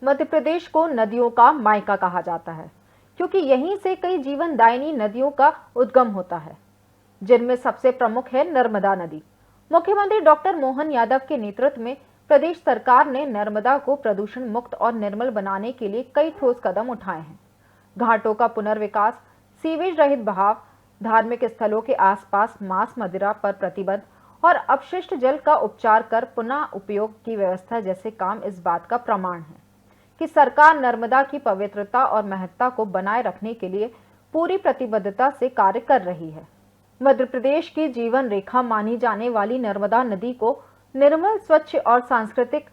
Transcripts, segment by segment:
मध्य प्रदेश को नदियों का मायका कहा जाता है, क्योंकि यहीं से कई जीवनदायिनी नदियों का उद्गम होता है, जिनमें सबसे प्रमुख है नर्मदा नदी। मुख्यमंत्री डॉक्टर मोहन यादव के नेतृत्व में प्रदेश सरकार ने नर्मदा को प्रदूषण मुक्त और निर्मल बनाने के लिए कई ठोस कदम उठाए हैं। घाटों का पुनर्विकास, सीवेज रहित बहाव, धार्मिक स्थलों के आसपास मांस मदिरा पर प्रतिबंध और अपशिष्ट जल का उपचार कर पुनः उपयोग की व्यवस्था जैसे काम इस बात का प्रमाण है कि सरकार नर्मदा की पवित्रता और महत्ता को बनाए रखने के लिए पूरी प्रतिबद्धता से कार्य कर रही है। मध्य प्रदेश की जीवन रेखा मानी जाने वाली नर्मदा नदी को निर्मल, स्वच्छ और सांस्कृतिक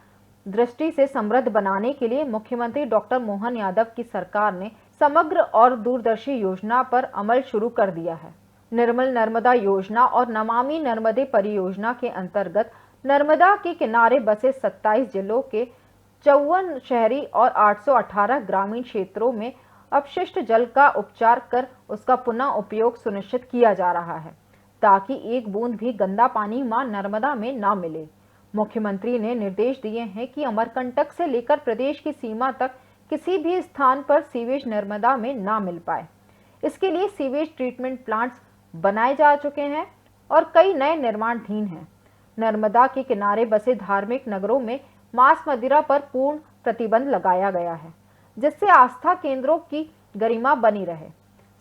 दृष्टि से समृद्ध बनाने के लिए मुख्यमंत्री डॉक्टर मोहन यादव की सरकार ने समग्र और दूरदर्शी योजना पर अमल शुरू कर दिया है। निर्मल नर्मदा योजना और नमामि नर्मदे परियोजना के अंतर्गत नर्मदा के किनारे बसे 27 जिलों के 54 शहरी और 818 ग्रामीण क्षेत्रों में अपशिष्ट जल का उपचार कर उसका पुनः उपयोग सुनिश्चित किया जा रहा है, ताकि एक बूंद भी गंदा पानी मां नर्मदा में ना मिले। मुख्यमंत्री ने निर्देश दिए हैं कि अमरकंटक से लेकर प्रदेश की सीमा तक किसी भी स्थान पर सीवेज नर्मदा में ना मिल पाए। इसके लिए सीवेज ट्रीटमेंट प्लांट्स बनाए जा चुके हैं और कई नए निर्माणाधीन हैं। नर्मदा के किनारे बसे धार्मिक नगरों में मांस मदिरा पर पूर्ण प्रतिबंध लगाया गया है, जिससे आस्था केंद्रों की गरिमा बनी रहे।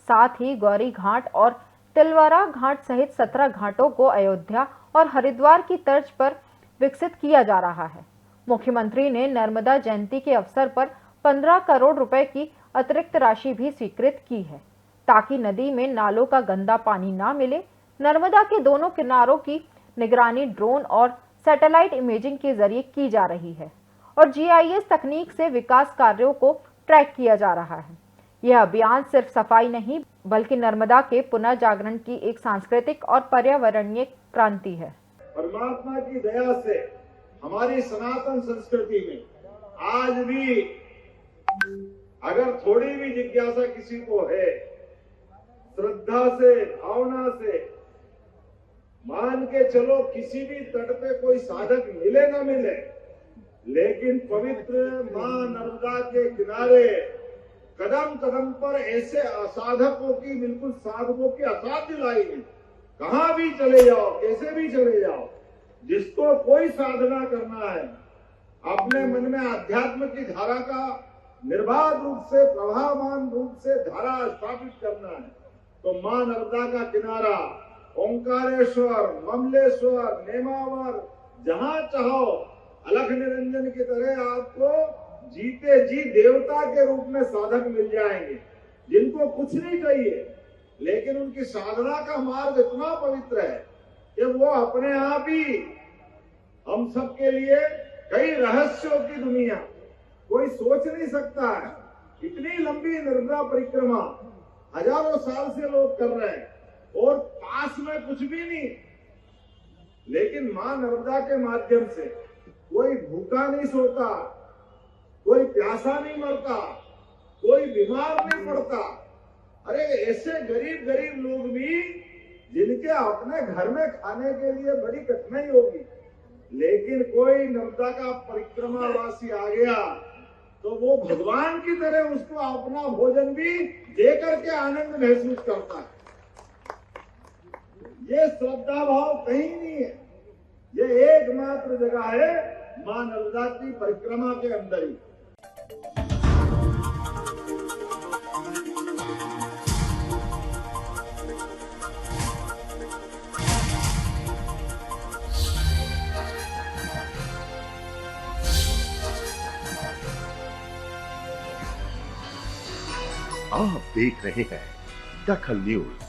साथ ही गौरी घाट और तिलवारा घाट सहित 17 घाटों को अयोध्या और हरिद्वार की तर्ज पर विकसित किया जा रहा है। मुख्यमंत्री ने नर्मदा जयंती के अवसर पर 15 करोड़ रुपए की अतिरिक्त राशि भी स्वीकृत की है, ताकि नदी में नालों का गंदा पानी ना मिले। नर्मदा के दोनों किनारों की निगरानी ड्रोन और सैटेलाइट इमेजिंग के जरिए की जा रही है और जीआईएस तकनीक से विकास कार्यों को ट्रैक किया जा रहा है। यह अभियान सिर्फ सफाई नहीं, बल्कि नर्मदा के पुनर्जागरण की एक सांस्कृतिक और पर्यावरणीय क्रांति है। परमात्मा की दया से हमारी सनातन संस्कृति में आज भी अगर थोड़ी भी जिज्ञासा किसी को है, श्रद्धा से, भावना से मान के चलो, किसी भी तट पे कोई साधक मिले ना मिले, लेकिन पवित्र मां नर्मदा के किनारे कदम कदम पर ऐसे असाधकों की, बिल्कुल साधकों की असाध्य लाइन है। कहां भी चले जाओ, कैसे भी चले जाओ, जिसको कोई साधना करना है, अपने मन में अध्यात्म की धारा का निर्बाध रूप से, प्रभावमान रूप से धारा स्थापित करना है, तो मां नर्मदा का किनारा ओंकारेश्वर, ममलेश्वर, नेमावर, जहां चाहो अलख निरंजन की तरह आपको जीते जी देवता के रूप में साधक मिल जाएंगे, जिनको कुछ नहीं चाहिए, लेकिन उनकी साधना का मार्ग इतना पवित्र है कि वो अपने आप ही हम सबके लिए कई रहस्यों की दुनिया, कोई सोच नहीं सकता है। इतनी लंबी नर्मदा परिक्रमा हजारों साल से लोग कर रहे हैं और पास में कुछ भी नहीं, लेकिन मां नर्मदा के माध्यम से कोई भूखा नहीं सोता, कोई प्यासा नहीं मरता, कोई बीमार नहीं पड़ता। अरे ऐसे गरीब गरीब लोग भी जिनके अपने घर में खाने के लिए बड़ी कठिनाई होगी, लेकिन कोई नर्मदा का परिक्रमावासी आ गया तो वो भगवान की तरह उसको अपना भोजन भी देकर के आनंद महसूस करता है। ये श्रद्धा भाव कहीं नहीं है, ये एकमात्र जगह है मां नर्मदा की परिक्रमा के अंदर ही। आप देख रहे हैं दखल न्यूज।